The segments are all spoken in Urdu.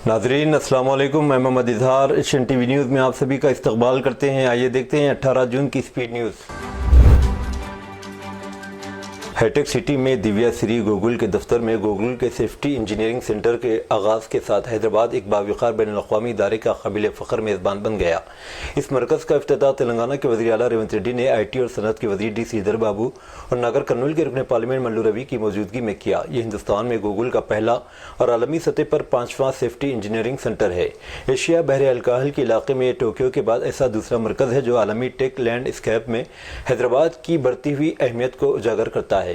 ناظرین السلام علیکم، میں محمد اظہار ایشین ٹی وی نیوز میں آپ سبھی کا استقبال کرتے ہیں۔ آئیے دیکھتے ہیں 18 جون کی speed news. High tech city میں دیویا سری گوگل کے دفتر میں گوگل کے سیفٹی انجینئرنگ سینٹر کے آغاز کے ساتھ حیدرآباد ایک باوقار بین الاقوامی ادارے کا قابل فخر میزبان بن گیا۔ اس مرکز کا افتتاح تلنگانہ کے وزیر اعلیٰ ریونت ریڈی نے آئی ٹی اور صنعت کے وزیر ڈی سریدھر بابو اور ناگر کرنول کے رکن پارلیمنٹ ملو روی کی موجودگی میں کیا۔ یہ ہندوستان میں گوگل کا پہلا اور عالمی سطح پر 5واں سیفٹی انجینئرنگ سینٹر ہے۔ ایشیا بحر الکاہل کے علاقے میں ٹوکیو کے بعد ایسا دوسرا مرکز ہے جو عالمی ٹیک لینڈ اسکیپ میں حیدرآباد کی بڑھتی ہوئی اہمیت کو اجاگر کرتا ہے۔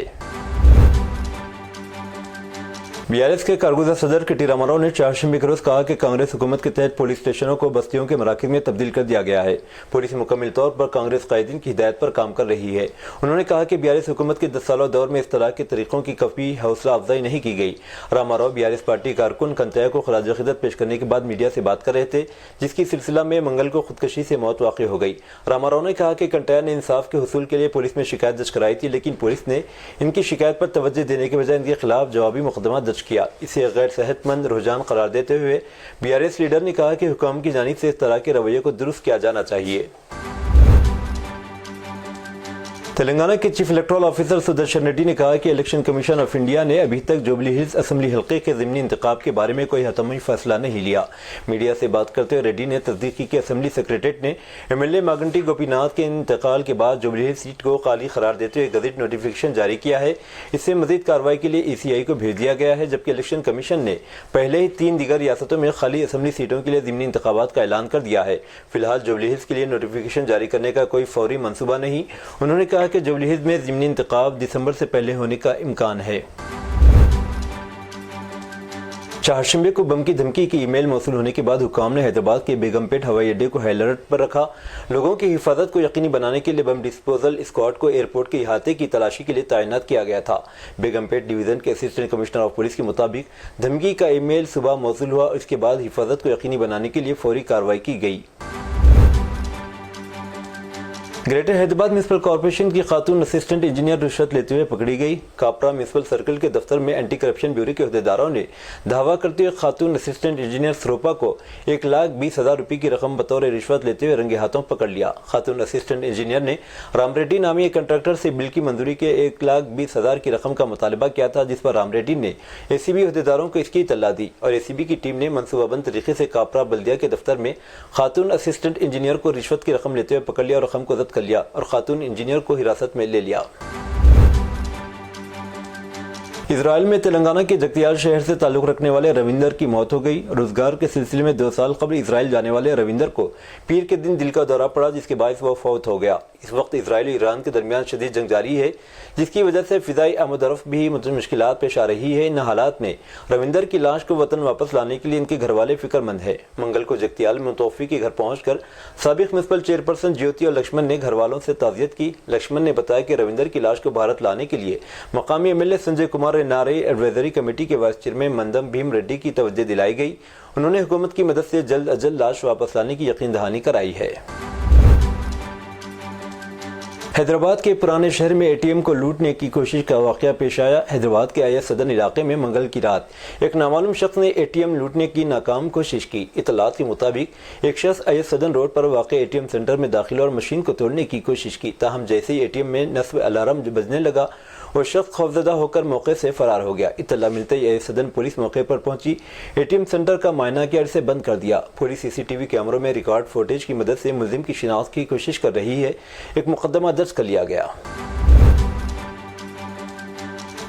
BRS کے کارگزار صدر کٹی راما راؤ نے چہارشنبے کے روز کہا کہ کانگریس حکومت کے تحت پولیس اسٹیشنوں کو بستیوں کے مراکز میں تبدیل کر دیا گیا ہے۔ پولیس مکمل طور پر کانگریس قائدین کی ہدایت پر کام کر رہی ہے۔ انہوں نے کہا کہ BRS حکومت کے 10 سالہ دور میں اس طرح کے طریقوں کی کافی حوصلہ افزائی نہیں کی گئی۔ راما راؤ BRS پارٹی کارکن کنتیا کو خراج عقیدت پیش کرنے کے بعد میڈیا سے بات کر رہے تھے، جس کی سلسلہ میں منگل کو خودکشی سے موت واقع ہو گئی۔ راما راؤ نے کہا کہ کنتیا نے انصاف کے حصول کے لیے پولیس میں شکایت درج کرائی تھی، لیکن پولیس نے ان کی شکایت پر توجہ دینے کے بجائے ان کے خلاف جوابی مقدمہ درج کیا۔ اسے غیر صحت مند رجحان قرار دیتے ہوئے BRS لیڈر نے کہا کہ حکام کی جانب سے اس طرح کے رویے کو درست کیا جانا چاہیے۔ تلنگانہ کے chief electoral officer Sudarshan ready نے کہا کہ الیکشن کمیشن آف انڈیا نے ابھی تک جوبلی ہلز اسمبلی حلقے کے ضمنی انتخاب کے بارے میں کوئی حتمی فیصلہ نہیں لیا۔ میڈیا سے بات کرتے ہوئے ریڈی نے تصدیق کی کہ اسمبلی سیکریٹریٹ نے MLA ماگنٹی گوپی ناتھ کے انتقال کے بعد جوبلی ہلز سیٹ کو خالی قرار دیتے ہوئے گزٹ نوٹیفیکیشن جاری کیا ہے۔ اس سے مزید کارروائی کے لیے ECI کو بھیج دیا گیا ہے، جبکہ الیکشن کمیشن نے پہلے ہی 3 دیگر ریاستوں میں خالی اسمبلی سیٹوں کے لیے ضمنی انتخابات کا اعلان کر دیا ہے۔ فی الحال جوبلی ہلز کے لیے نوٹیفیکیشن جاری کرنے کا کوئی فوری منصوبہ نہیں۔ انہوں نے کہا کہ جوبلی ہلز میں ضمنی انتخاب دسمبر سے پہلے ہونے کا امکان ہے۔ چہارشنبے کو بم کی دھمکی کی ای میل موصول ہونے کے بعد حکام نے حیدرآباد کے بیگم پیٹ ہوائی اڈے کو ہائی الرٹ پر رکھا۔ لوگوں کی حفاظت کو یقینی بنانے کے لیے بم ڈسپوزل اسکواڈ کو ایئرپورٹ کے احاطے کی تلاشی کے لیے تعینات کیا گیا تھا۔ بیگم پیٹ ڈویژن کے اسسٹنٹ کمشنر آف پولیس کے مطابق دھمکی کا ای میل صبح موصول ہوا اور اس کے بعد حفاظت کو یقینی بنانے کے لیے فوری کارروائی کی گئی۔ گریٹر حیدرآباد میونسپل کارپوریشن کی خاتون اسسٹنٹ انجینئر رشوت لیتے ہوئے پکڑی گئی۔ کاپرا میونسپل سرکل کے دفتر میں اینٹی کرپشن بیورو کے عہدیداروں نے دعویٰ کرتے ہوئے خاتون اسسٹنٹ انجینئر سروپا کو 1,20,000 روپے کی رقم بطور رشوت لیتے ہوئے رنگے ہاتھوں پکڑ لیا۔ خاتون اسسٹنٹ انجینئر نے رام ریڈی نامی ایک کنٹریکٹر سے بل کی منظوری کے 1,20,000 کی رقم کا مطالبہ کیا تھا، جس پر رام ریڈی نے ACB عہدیداروں کو اس کی اطلاع دی اور ACB کی ٹیم نے منصوبہ بند طریقے سے کاپرا بلدیہ کے دفتر میں خاتون اسسٹنٹ انجینئر کو رشوت کی رقم لیتے ہوئے پکڑ لیا اور رقم کو ضبط کر لیا اور خاتون انجینئر کو حراست میں لے لیا۔ اسرائیل میں تلنگانہ کے جگتیال شہر سے تعلق رکھنے والے رویندر کی موت ہو گئی۔ روزگار کے سلسلے میں 2 سال قبل اسرائیل جانے والے رویندر کو پیر کے دن دل کا دورہ پڑا، جس کے باعث وہ فوت ہو گیا۔ اس وقت اسرائیل اور ایران کے درمیان شدید جنگ جاری ہے، جس کی وجہ سے فضائی آمد و رفت بھی مشکلات پیش آ رہی ہے۔ ان حالات میں رویندر کی لاش کو وطن واپس لانے کے لیے ان کے گھر والے فکر مند ہیں۔ منگل کو جگتیال میں متوفی کے گھر پہنچ کر سابق میونسپل چیئرپرسن جیوتی اور لکشمن نے گھر والوں سے تعزیت کی۔ لکشمن نے بتایا کہ رویندر کی لاش کو بھارت لانے کے لیے مقامی MLA سنجے کمار نارے ایڈوائزری کمیٹی کے وائس چیئرمین مندم بھیم ریڈی کی توجہ دلائی گئی۔ انہوں نے حکومت کی مدد سے جلد از جلد لاش واپس لانے کی یقین دہانی کرائی ہے۔ حیدرآباد کے پرانے شہر میں ATM کو لوٹنے کی کوشش کا واقعہ پیش آیا۔ حیدرآباد کے IS سدن علاقے میں منگل کی رات ایک نامعلوم شخص نے ATM لوٹنے کی ناکام کوشش کی۔ اطلاعات کے مطابق ایک شخص IS سدن روڈ پر واقع ATM سینٹر میں داخل اور مشین کو توڑنے کی کوشش کی، تاہم جیسے ہی ATM میں نصب الارم بجنے لگا وہ شخص خوفزدہ ہو کر موقع سے فرار ہو گیا۔ اطلاع ملتے ہی IS سدن پولیس موقع پر پہنچی، ATM سینٹر کا معائنہ کیا اور اسے بند کر دیا۔ پولیس CCTV کیمروں میں ریکارڈ فوٹیج کی مدد سے ملزم کی شناخت کی کوشش کر رہی ہے۔ ایک مقدمہ درج کر لیا گیا۔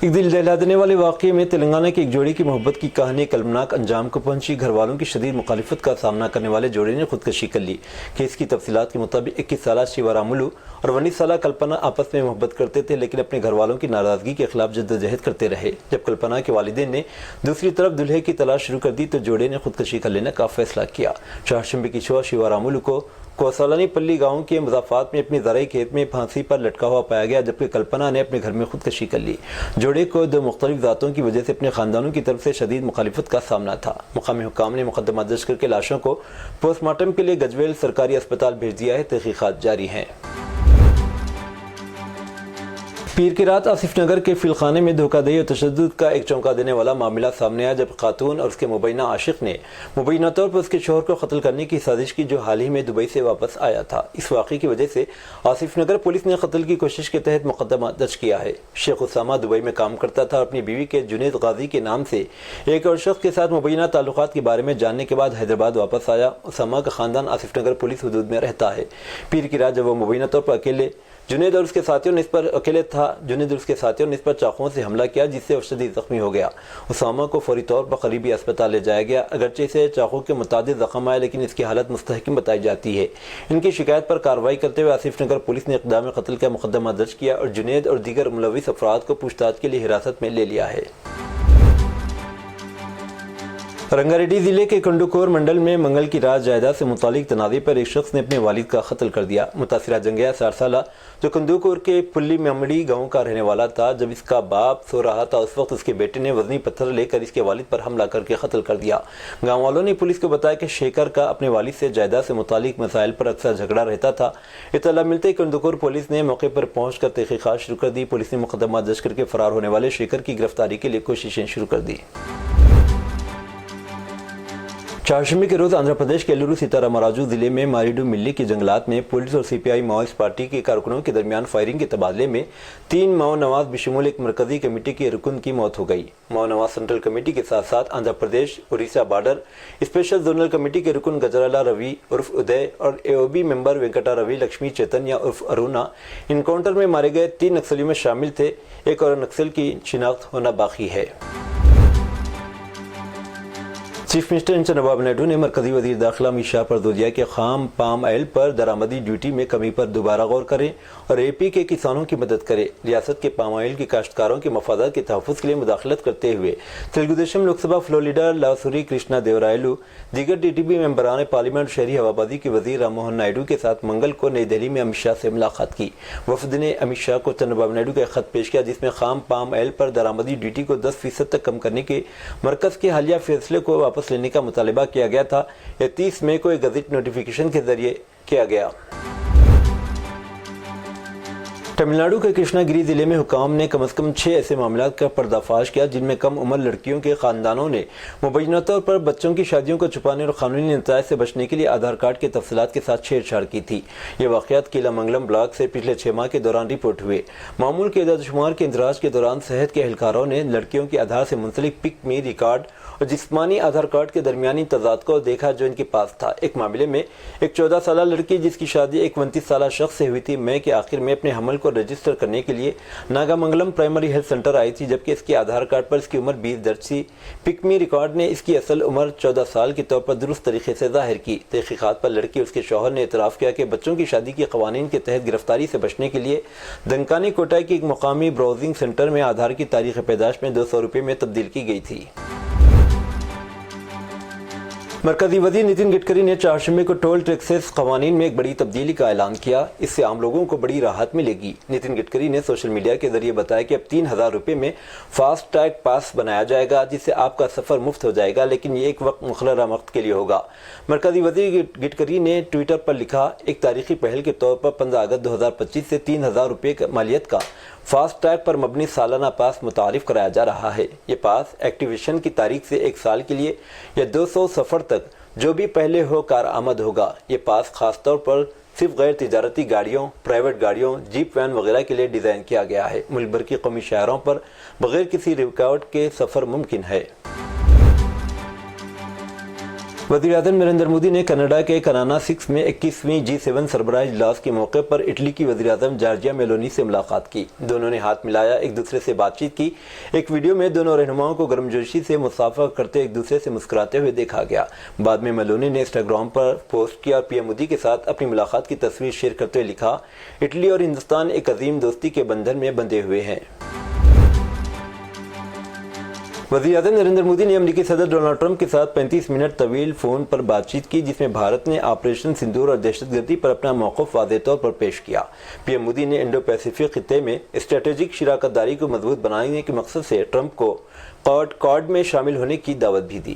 ایک دل دہلا دینے والے واقعے میں تلنگانہ کی ایک جوڑی کی محبت کی کہانی کلمناک انجام کو پہنچی۔ گھر والوں کی شدید مخالفت کا سامنا کرنے والے جوڑے نے خودکشی کر لی۔ کیس کی تفصیلات کے مطابق 21 سالہ شیوا رامولو اور 19 سالہ کلپنا آپس میں محبت کرتے تھے، لیکن اپنے گھر والوں کی ناراضگی کے خلاف جدوجہد کرتے رہے۔ جب کلپنا کے والدین نے دوسری طرف دلہے کی تلاش شروع کر دی تو جوڑے نے خودکشی کر لینے کا فیصلہ کیا۔ چہارشنبے کی صبح شیوا رامولو کو کوسالانی پلی گاؤں کے مضافات میں اپنے زرعی کھیت میں پھانسی پر لٹکا ہوا پایا گیا، جبکہ کلپنا نے اپنے گھر میں خودکشی کر لی۔ جوڑے کو 2 مختلف ذاتوں کی وجہ سے اپنے خاندانوں کی طرف سے شدید مخالفت کا سامنا تھا۔ مقامی حکام نے مقدمہ درج کر کے لاشوں کو پوسٹ مارٹم کے لیے گجویل سرکاری اسپتال بھیج دیا ہے۔ تحقیقات جاری ہیں۔ پیر کی رات آصف نگر کے فلخانے میں دھوکہ دہی اور تشدد کا ایک چونکا دینے والا معاملہ سامنے آیا جب خاتون اور اس کے مبینہ عاشق نے مبینہ طور پر اس کے شوہر کو قتل کرنے کی سازش کی جو حال ہی میں دبئی سے واپس آیا تھا۔ اس واقعے کی وجہ سے آصف نگر پولیس نے قتل کی کوشش کے تحت مقدمہ درج کیا ہے۔ شیخ اسامہ دبئی میں کام کرتا تھا اور اپنی بیوی کے جنید غازی کے نام سے ایک اور شخص کے ساتھ مبینہ تعلقات کے بارے میں جاننے کے بعد حیدرآباد واپس آیا۔ اسامہ کا خاندان آصف نگر پولیس حدود میں رہتا ہے۔ پیر کی رات جب وہ مبینہ طور پر اکیلے جنید اور اس کے ساتھیوں نے اس پر چاقوؤں سے حملہ کیا جس سے وہ شدید زخمی ہو گیا۔ اسامہ کو فوری طور پر قریبی اسپتال لے جایا گیا۔ اگرچہ اسے چاقو کے متعدد زخم آئے لیکن اس کی حالت مستحکم بتائی جاتی ہے۔ ان کی شکایت پر کارروائی کرتے ہوئے آصف نگر پولیس نے اقدام قتل کا مقدمہ درج کیا اور جنید اور دیگر ملوث افراد کو پوچھ تاچھ کے لیے حراست میں لے لیا ہے۔ رنگا ریڈی ضلع کے کنڈوکور منڈل میں منگل کی رات جائیداد سے متعلق تنازع پر ایک شخص نے اپنے والد کا قتل کر دیا۔ متاثرہ جنگیہ 60 سالہ جو کنڈوکور کے پلی ممڑی گاؤں کا رہنے والا تھا، جب اس کا باپ سو رہا تھا اس وقت اس کے بیٹے نے وزنی پتھر لے کر اس کے والد پر حملہ کر کے قتل کر دیا۔ گاؤں والوں نے پولیس کو بتایا کہ شیکر کا اپنے والد سے جائیداد سے متعلق مسائل پر اکثر جھگڑا رہتا تھا۔ اطلاع ملتے ہی کنڈوکور پولیس نے موقع پر پہنچ کر تحقیقات شروع کر دی۔ پولیس نے مقدمہ درج کر کے فرار ہونے والے شیکر کی گرفتاری کے لیے کوششیں شروع کر دی۔ چہارشنبے کے روز آندھرا پردیش کے ایلورو سیتارام راجو ضلع میں ماریڈو ملی کے جنگلات میں پولیس اور سی پی آئی ماؤسٹ پارٹی کے کارکنوں کے درمیان فائرنگ کے تبادلے میں 3 ماؤ نواز بشمول ایک مرکزی کمیٹی کے رکن کی موت ہو گئی۔ ماؤ نواز سینٹرل کمیٹی کے ساتھ ساتھ Andhra Pradesh Orissa border special zonal committee کے رکن گجرالا روی عرف ادے اور اے او بی ممبر وینکٹا روی لکشمی چیتنیا عرف ارونا انکاؤنٹر میں مارے گئے 3 نکسلیوں میں شامل تھے۔ ایک اور نکسل کی شناخت ہونا باقی ہے۔ چیف منسٹر چندرابابو نائیڈو نے مرکزی وزیر داخلہ امت شاہ پر زور دیا کہ خام پام آئل پر درآمدی ڈیوٹی میں کمی پر دوبارہ غور کریں اور اے پی کے کسانوں کی مدد کریں۔ ریاست کے پام آئل کے کاشتکاروں کے مفادات کے تحفظ کے لیے مداخلت کرتے ہوئے تلگو دیشم لوک سبھا فلور لیڈر لاسوری کرشنا دیورائلو، دیگر ٹی ڈی پی ممبران پارلیمنٹ شہری ہوابازی کے وزیر رام موہن نائیڈو کے ساتھ منگل کو نئی دہلی میں امت شاہ سے ملاقات کی۔ وفد نے امت شاہ کو چندرابابو نائیڈو کا ایک خط پیش کیا جس میں خام پام آئل پر درآمدی ڈیوٹی کو 10% تک کم کرنے کے مرکز کے حالیہ فیصلے کو واپس لینے کا مطالبہ کیا گیا تھا۔ یہ 30 مئی کو ایک گزٹ نوٹیفیکیشن کے ذریعے کیا گیا۔ تمل ناڈو کے کرشنا گری ضلع میں حکام نے کم از کم 6 ایسے معاملات کا پردہ فاش کیا جن میں کم عمر لڑکیوں کے خاندانوں نے مبینہ طور پر بچوں کی شادیوں کو چھپانے اور قانونی نتائج سے بچنے کے لیے آدھار کارڈ کے تفصیلات کے ساتھ چھیڑ چھاڑ کی تھی۔ یہ واقعات کیلا منگلم بلاک سے پچھلے 6 ماہ کے دوران رپورٹ ہوئے۔ معمول کے اعداد و شمار کے اندراج کے دوران صحت کے اہلکاروں نے لڑکیوں کے آدھار سے منسلک پک می ریکارڈ اور جسمانی آدھار کارڈ کے درمیانی تضاد کو دیکھا جو ان کے پاس تھا۔ ایک معاملے میں ایک 14 سالہ لڑکی جس کی شادی ایک 29 سالہ شخص سے ہوئی تھی، مئی کے آخر میں اپنے حمل کو رجسٹر کرنے کے لیے Naga Mangalam primary health centre آئی تھی، جبکہ اس کے آدھار کارڈ پر اس کی عمر 20 درج تھی۔ پک می ریکارڈ نے اس کی اصل عمر 14 سال کے طور پر درست طریقے سے ظاہر کی۔ تحقیقات پر لڑکی اور اس کے شوہر نے اعتراف کیا کہ بچوں کی شادی کے قوانین کے تحت گرفتاری سے بچنے کے لیے دنکانی کوٹائی کے ایک مقامی براؤزنگ سینٹر میں آدھار کی تاریخ پیدائش میں 200 روپے میں تبدیل کی گئی تھی۔ مرکزی وزیر نتن گڈکری نے چہارشنبے کو ٹول ٹیکسز قوانین میں ایک بڑی تبدیلی کا اعلان کیا۔ اس سے عام لوگوں کو بڑی راحت ملے گی۔ نتن گڈکری نے سوشل میڈیا کے ذریعے بتایا کہ اب 3000 روپے میں فاسٹ ٹیگ پاس بنایا جائے گا جس سے آپ کا سفر مفت ہو جائے گا، لیکن یہ ایک مقررہ وقت کے لیے ہوگا۔ مرکزی وزیر گڈکری نے ٹویٹر پر لکھا، ایک تاریخی پہل کے طور پر 15 اگست 2025 سے 3000 روپے مالیت کا فاسٹ ٹیگ پر مبنی سالانہ پاس متعارف کرایا جا رہا ہے۔ یہ پاس ایکٹیویشن کی تاریخ سے 1 سال کے لیے یا 200 سفر تک جو بھی پہلے ہو کارآمد ہوگا۔ یہ پاس خاص طور پر صرف غیر تجارتی گاڑیوں، پرائیویٹ گاڑیوں، جیپ وین وغیرہ کے لیے ڈیزائن کیا گیا ہے۔ ملک بھر کی قومی شاہراہوں پر بغیر کسی ریکارڈ کے سفر ممکن ہے۔ وزیر اعظم نریندر مودی نے کینیڈا کے کنانا 6 میں 21ویں G7 سربراہ اجلاس کے موقع پر اٹلی کی وزیر اعظم جارجیا میلونی سے ملاقات کی۔ دونوں نے ہاتھ ملایا، ایک دوسرے سے بات چیت کی۔ ایک ویڈیو میں دونوں رہنماؤں کو گرمجوشی سے مصافحہ کرتے ایک دوسرے سے مسکراتے ہوئے دیکھا گیا۔ بعد میں میلونی نے انسٹاگرام پر پوسٹ کیا اور پی ایم مودی کے ساتھ اپنی ملاقات کی تصویر شیئر کرتے ہوئے لکھا، اٹلی اور ہندوستان ایک عظیم دوستی کے بندھن میں بندھے ہوئے ہیں۔ وزیر اعظم نریندر مودی نے امریکی صدر ڈونلڈ ٹرمپ کے ساتھ 35 منٹ طویل فون پر بات چیت کی، جس میں بھارت نے آپریشن سندور اور دہشت گردی پر اپنا موقف واضح طور پر پیش کیا۔ پی ایم مودی نے انڈو پیسیفک خطے میں اسٹریٹجک شراکت داری کو مضبوط بنانے کے مقصد سے ٹرمپ کو کوڈ میں شامل ہونے کی دعوت بھی دی۔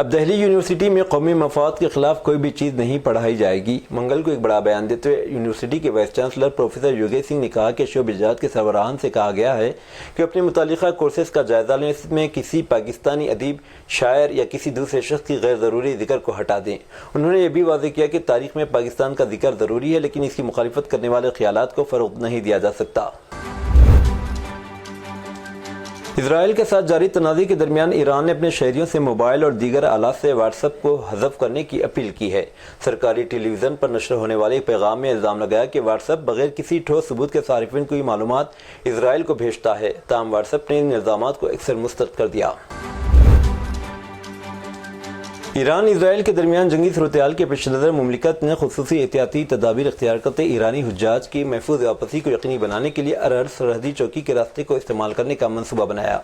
اب دہلی یونیورسٹی میں قومی مفاد کے خلاف کوئی بھی چیز نہیں پڑھائی جائے گی۔ منگل کو ایک بڑا بیان دیتے ہوئے یونیورسٹی کے vice chancellor professor Yogesh Singh نے کہا کہ شعبہ جات کے سربراہان سے کہا گیا ہے کہ اپنے متعلقہ کورسز کا جائزہ لیں، اس میں کسی پاکستانی ادیب، شاعر یا کسی دوسرے شخص کی غیر ضروری ذکر کو ہٹا دیں۔ انہوں نے یہ بھی واضح کیا کہ تاریخ میں پاکستان کا ذکر ضروری ہے، لیکن اس کی مخالفت کرنے والے خیالات کو فروغ نہیں دیا جا سکتا۔ اسرائیل کے ساتھ جاری تنازع کے درمیان ایران نے اپنے شہریوں سے موبائل اور دیگر آلات سے واٹس ایپ کو حذف کرنے کی اپیل کی ہے۔ سرکاری ٹیلی ویژن پر نشر ہونے والے ایک پیغام میں الزام لگایا کہ واٹس ایپ بغیر کسی ٹھوس ثبوت کے صارفین کو یہ معلومات اسرائیل کو بھیجتا ہے۔ تاہم واٹس ایپ نے ان الزامات کو اکثر مسترد کر دیا۔ ایران اسرائیل کے درمیان جنگی صورتحال کے پیش نظر مملکت نے خصوصی احتیاطی تدابیر اختیار کرتے ایرانی حجاج کی محفوظ واپسی کو یقینی بنانے کے لیے ارر سرحدی چوکی کے راستے کو استعمال کرنے کا منصوبہ بنایا۔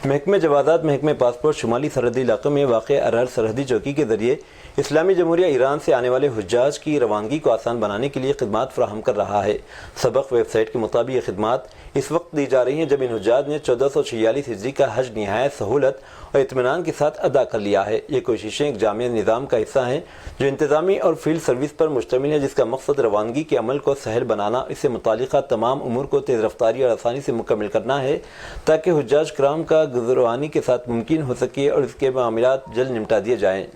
محکمہ جوازات محکمہ پاسپورٹ شمالی سرحدی علاقوں میں واقع ارر سرحدی چوکی کے ذریعے اسلامی جمہوریہ ایران سے آنے والے حجاج کی روانگی کو آسان بنانے کے لیے خدمات فراہم کر رہا ہے۔ سبق ویب سائٹ کے مطابق یہ خدمات اس وقت دی جا رہی ہیں جب ان حجاج نے 1446 ہجری کا حج نہایت سہولت اور اطمینان کے ساتھ ادا کر لیا ہے۔ یہ کوششیں ایک جامع نظام کا حصہ ہیں جو انتظامی اور فیلڈ سروس پر مشتمل ہے، جس کا مقصد روانگی کے عمل کو سہل بنانا، اس سے متعلقہ تمام امور کو تیز رفتاری اور آسانی سے مکمل کرنا ہے تاکہ حجاج کرام کا گزروانی کے ساتھ ممکن ہو سکے اور اس کے معاملات جلد نمٹا دیے جائیں۔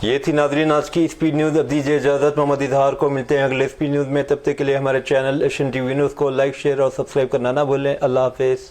یہ تھی ناظرین آج کی اسپیڈ نیوز۔ اب دیجیے اجازت، محمد اظہار کو ملتے ہیں اگلے اسپیڈ نیوز میں۔ تب تک کے لیے ہمارے channel Asian T V news کو لائک، شیئر اور سبسکرائب کرنا نہ بھولیں۔ اللہ حافظ۔